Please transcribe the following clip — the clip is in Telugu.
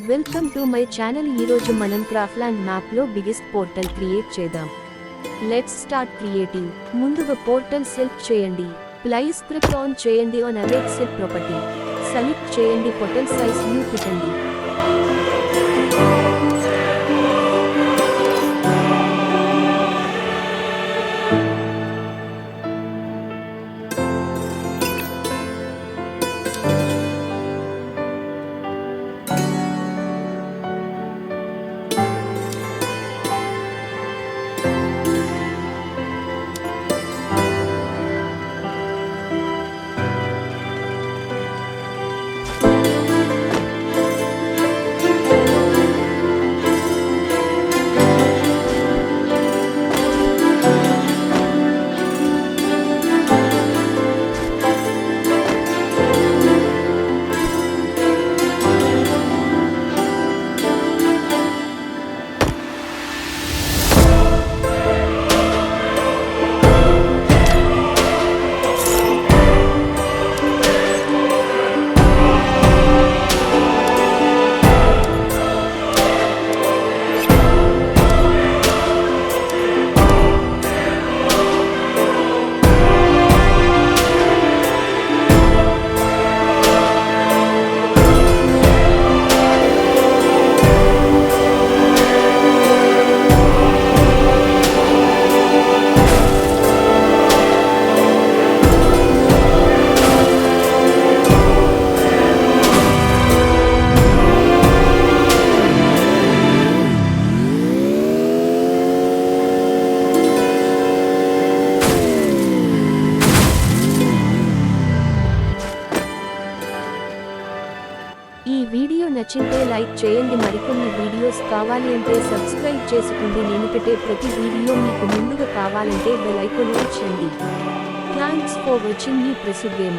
Welcome to my channel. ఈ రోజు మనం క్రాఫ్ట్లాండ్ మ్యాప్ లో బిగ్గెస్ట్ పోర్టల్ క్రియేట్ చేద్దాం. Let's start creating. ముందుగా పోర్టల్ సెలెక్ట్ చేయండి. ప్లై స్క్రిప్ట్ ఆన్ చేయండి. On await set property select చేయండి. పోర్టల్ సైజ్ న్యూ పెట్టండి. ఈ వీడియో నచ్చితే లైక్ చేయండి. మరికొన్ని వీడియోస్ కావాలి అంటే సబ్స్క్రైబ్ చేసుకోండి. నేను పెట్టే ప్రతి వీడియో మీకు ముందుగా కావాలంటే బెల్ ఐకాన్ నొక్కండి. Thanks for watching. మీ ప్రసుగేమ.